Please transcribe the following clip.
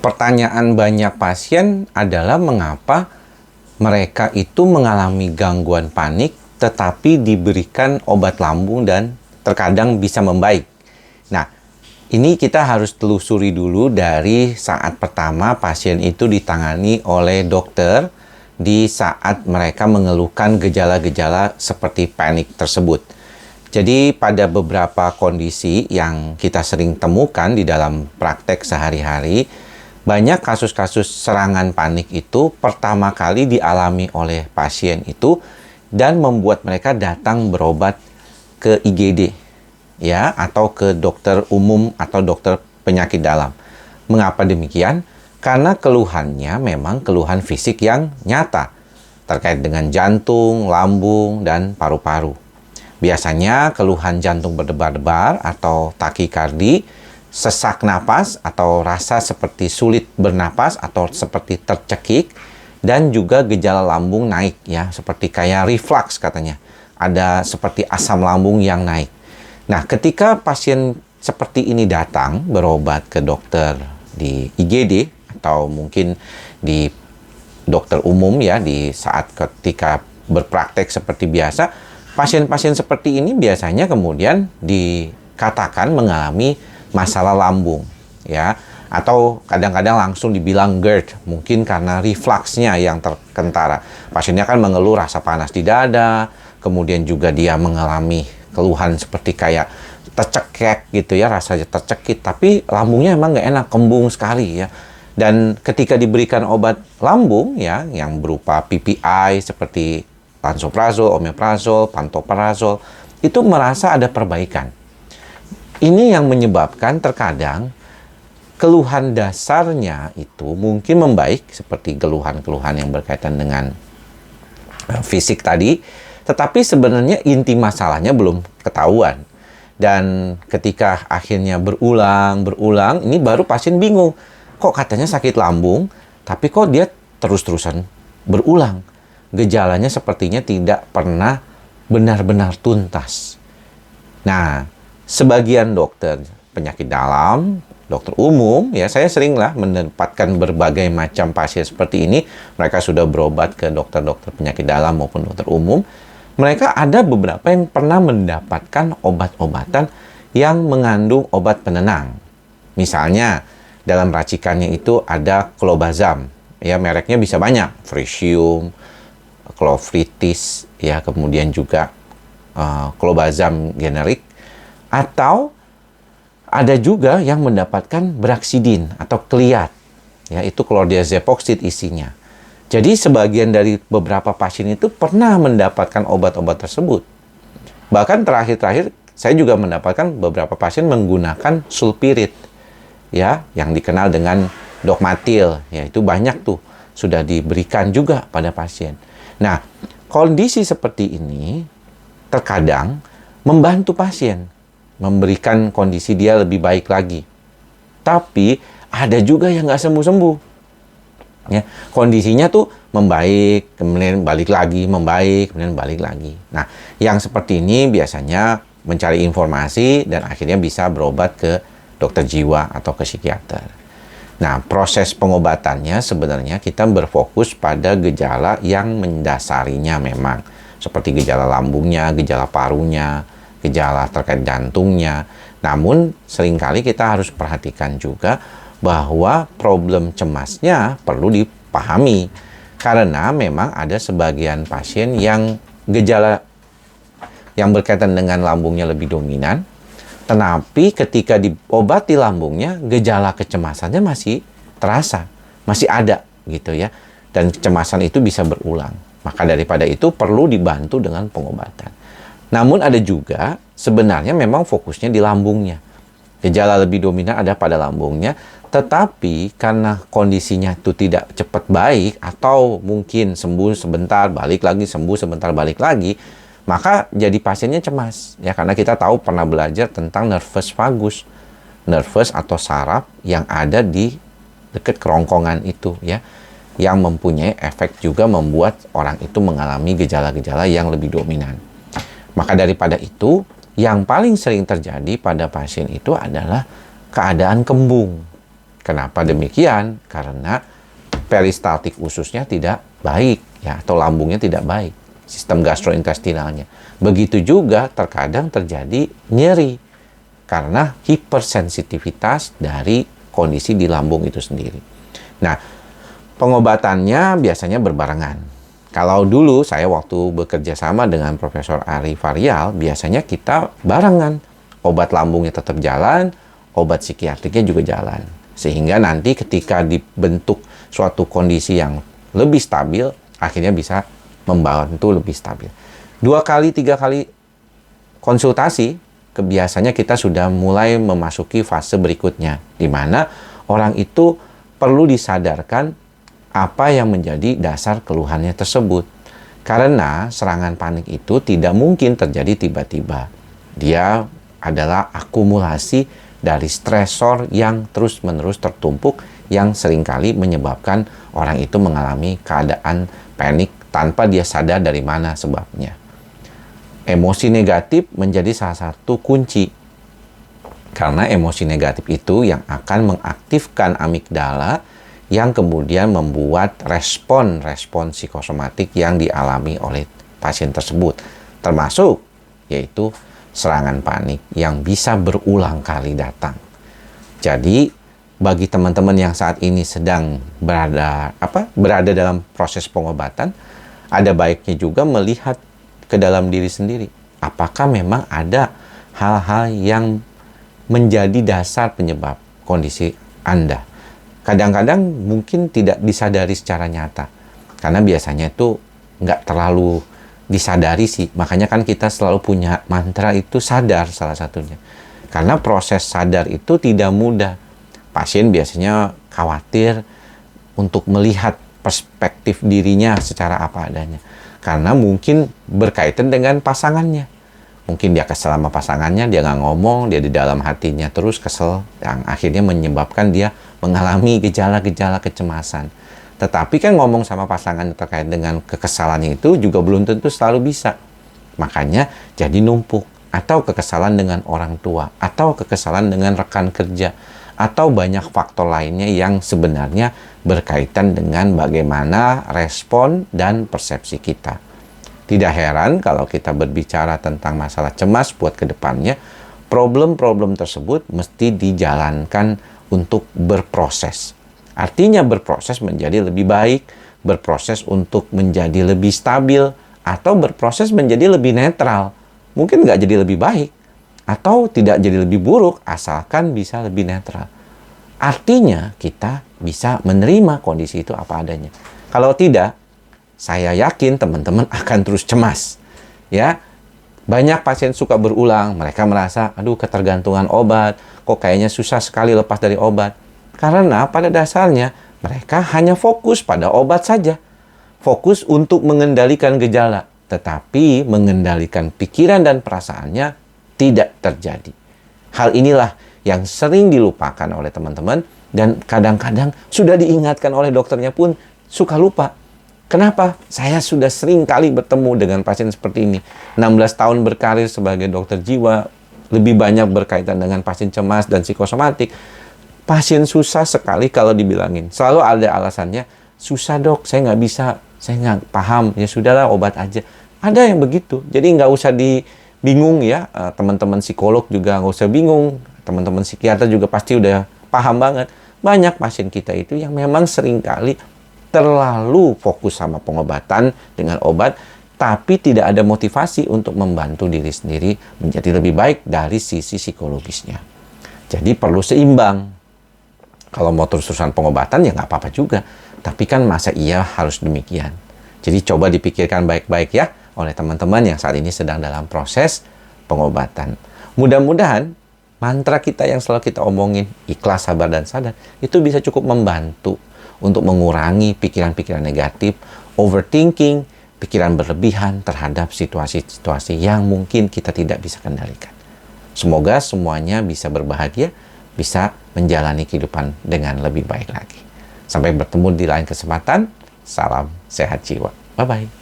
Pertanyaan banyak pasien adalah mengapa mereka itu mengalami gangguan panik tetapi diberikan obat lambung dan terkadang bisa membaik. Nah, ini kita harus telusuri dulu dari saat pertama pasien itu ditangani oleh dokter di saat mereka mengeluhkan gejala-gejala seperti panik tersebut. Jadi pada beberapa kondisi yang kita sering temukan di dalam praktek sehari-hari, banyak kasus-kasus serangan panik itu pertama kali dialami oleh pasien itu dan membuat mereka datang berobat ke IGD ya, atau ke dokter umum atau dokter penyakit dalam. Mengapa demikian? Karena keluhannya memang keluhan fisik yang nyata terkait dengan jantung, lambung, dan paru-paru. Biasanya keluhan jantung berdebar-debar atau takikardi, sesak napas atau rasa seperti sulit bernapas atau seperti tercekik, dan juga gejala lambung naik ya, seperti kayak reflux katanya. Ada seperti asam lambung yang naik. Nah, ketika pasien seperti ini datang berobat ke dokter di IGD atau mungkin di dokter umum ya, di saat ketika berpraktek seperti biasa, pasien-pasien seperti ini biasanya kemudian dikatakan mengalami masalah lambung ya, atau kadang-kadang langsung dibilang GERD, mungkin karena refluksnya yang terkentara. Pasiennya kan mengeluh rasa panas di dada, kemudian juga dia mengalami keluhan seperti kayak tercekek gitu ya, rasanya tercekik, tapi lambungnya emang nggak enak, kembung sekali ya. Dan ketika diberikan obat lambung ya, yang berupa PPI seperti lansoprazol, omeprazol, pantoprazol, itu merasa ada perbaikan. Ini yang menyebabkan terkadang keluhan dasarnya itu mungkin membaik, seperti keluhan-keluhan yang berkaitan dengan fisik tadi, tetapi sebenarnya inti masalahnya belum ketahuan. Dan ketika akhirnya berulang, ini baru pasien bingung. Kok katanya sakit lambung, tapi kok dia terus-terusan berulang. Gejalanya sepertinya tidak pernah benar-benar tuntas. Nah, sebagian dokter penyakit dalam, dokter umum, ya saya seringlah mendapatkan berbagai macam pasien seperti ini. Mereka sudah berobat ke dokter-dokter penyakit dalam maupun dokter umum. Mereka ada beberapa yang pernah mendapatkan obat-obatan yang mengandung obat penenang. Misalnya, dalam racikannya itu ada clobazam. Ya, mereknya bisa banyak. Frisium, Clofritis, ya, kemudian juga clobazam generik. Atau ada juga yang mendapatkan Braxidin atau Cleat, ya, itu chlordiazepoksid isinya. Jadi sebagian dari beberapa pasien itu pernah mendapatkan obat-obat tersebut. Bahkan terakhir-terakhir saya juga mendapatkan beberapa pasien menggunakan sulpirit, ya, yang dikenal dengan Dogmatil, ya, itu banyak tuh sudah diberikan juga pada pasien. Nah, kondisi seperti ini terkadang membantu pasien, memberikan kondisi dia lebih baik lagi. Tapi ada juga yang nggak sembuh-sembuh. Ya, kondisinya tuh membaik, kemudian balik lagi, membaik, kemudian balik lagi. Nah, yang seperti ini biasanya mencari informasi dan akhirnya bisa berobat ke dokter jiwa atau ke psikiater. Nah, proses pengobatannya sebenarnya kita berfokus pada gejala yang mendasarinya memang. Seperti gejala lambungnya, gejala parunya, gejala terkait jantungnya. Namun, seringkali kita harus perhatikan juga bahwa problem cemasnya perlu dipahami. Karena memang ada sebagian pasien yang gejala yang berkaitan dengan lambungnya lebih dominan, tetapi ketika diobati lambungnya, gejala kecemasannya masih terasa, masih ada gitu ya. Dan kecemasan itu bisa berulang. Maka daripada itu perlu dibantu dengan pengobatan. Namun ada juga sebenarnya memang fokusnya di lambungnya. Gejala lebih dominan ada pada lambungnya, tetapi karena kondisinya itu tidak cepat baik atau mungkin sembuh sebentar, balik lagi, sembuh sebentar, balik lagi, maka jadi pasiennya cemas. Ya, karena kita tahu pernah belajar tentang nervus vagus. Nervus atau saraf yang ada di dekat kerongkongan itu ya, yang mempunyai efek juga membuat orang itu mengalami gejala-gejala yang lebih dominan. Maka daripada itu, yang paling sering terjadi pada pasien itu adalah keadaan kembung. Kenapa demikian? Karena peristaltik ususnya tidak baik, ya, atau lambungnya tidak baik, sistem gastrointestinalnya. Begitu juga terkadang terjadi nyeri karena hipersensitivitas dari kondisi di lambung itu sendiri. Nah, pengobatannya biasanya berbarengan. Kalau dulu saya waktu bekerja sama dengan Profesor Ari Varial, biasanya kita barengan. Obat lambungnya tetap jalan, obat psikiatriknya juga jalan. Sehingga nanti ketika dibentuk suatu kondisi yang lebih stabil, akhirnya bisa membantu lebih stabil. 2 kali, 3 kali konsultasi, biasanya kita sudah mulai memasuki fase berikutnya, di mana orang itu perlu disadarkan apa yang menjadi dasar keluhannya tersebut. Karena serangan panik itu tidak mungkin terjadi tiba-tiba. Dia adalah akumulasi dari stresor yang terus-menerus tertumpuk yang seringkali menyebabkan orang itu mengalami keadaan panik tanpa dia sadar dari mana sebabnya. Emosi negatif menjadi salah satu kunci. Karena emosi negatif itu yang akan mengaktifkan amigdala yang kemudian membuat respon psikosomatik yang dialami oleh pasien tersebut. Termasuk yaitu serangan panik yang bisa berulang kali datang. Jadi bagi teman-teman yang saat ini sedang berada dalam proses pengobatan, ada baiknya juga melihat ke dalam diri sendiri. Apakah memang ada hal-hal yang menjadi dasar penyebab kondisi Anda? Kadang-kadang mungkin tidak disadari secara nyata. Karena biasanya itu nggak terlalu disadari sih. Makanya kan kita selalu punya mantra itu sadar salah satunya. Karena proses sadar itu tidak mudah. Pasien biasanya khawatir untuk melihat perspektif dirinya secara apa adanya. Karena mungkin berkaitan dengan pasangannya. Mungkin dia kesel sama pasangannya, dia nggak ngomong, dia di dalam hatinya terus kesel, yang akhirnya menyebabkan dia mengalami gejala-gejala kecemasan. Tetapi kan ngomong sama pasangan terkait dengan kekesalannya itu juga belum tentu selalu bisa. Makanya jadi numpuk. Atau kekesalan dengan orang tua, atau kekesalan dengan rekan kerja, atau banyak faktor lainnya yang sebenarnya berkaitan dengan bagaimana respon dan persepsi kita. Tidak heran kalau kita berbicara tentang masalah cemas buat kedepannya, problem-problem tersebut mesti dijalankan untuk berproses. Artinya berproses menjadi lebih baik, berproses untuk menjadi lebih stabil, atau berproses menjadi lebih netral. Mungkin nggak jadi lebih baik, atau tidak jadi lebih buruk, asalkan bisa lebih netral. Artinya kita bisa menerima kondisi itu apa adanya. Kalau tidak, saya yakin teman-teman akan terus cemas. Ya, banyak pasien suka berulang, mereka merasa, aduh ketergantungan obat, kok kayaknya susah sekali lepas dari obat. Karena pada dasarnya mereka hanya fokus pada obat saja. Fokus untuk mengendalikan gejala, tetapi mengendalikan pikiran dan perasaannya tidak terjadi. Hal inilah yang sering dilupakan oleh teman-teman dan kadang-kadang sudah diingatkan oleh dokternya pun suka lupa. Kenapa? Saya sudah sering kali bertemu dengan pasien seperti ini. 16 tahun berkarir sebagai dokter jiwa, lebih banyak berkaitan dengan pasien cemas dan psikosomatik. Pasien susah sekali kalau dibilangin. Selalu ada alasannya, susah dok, saya nggak bisa, saya nggak paham, ya sudahlah obat aja. Ada yang begitu, jadi nggak usah dibingung ya, teman-teman psikolog juga nggak usah bingung, teman-teman psikiater juga pasti udah paham banget. Banyak pasien kita itu yang memang sering kali terlalu fokus sama pengobatan dengan obat, tapi tidak ada motivasi untuk membantu diri sendiri menjadi lebih baik dari sisi psikologisnya. Jadi perlu seimbang. Kalau mau terus-terusan pengobatan ya nggak apa-apa juga. Tapi kan masa iya harus demikian. Jadi coba dipikirkan baik-baik ya oleh teman-teman yang saat ini sedang dalam proses pengobatan. Mudah-mudahan mantra kita yang selalu kita omongin, ikhlas, sabar, dan sadar, itu bisa cukup membantu untuk mengurangi pikiran-pikiran negatif, overthinking, pikiran berlebihan terhadap situasi-situasi yang mungkin kita tidak bisa kendalikan. Semoga semuanya bisa berbahagia, bisa menjalani kehidupan dengan lebih baik lagi. Sampai bertemu di lain kesempatan. Salam sehat jiwa. Bye-bye.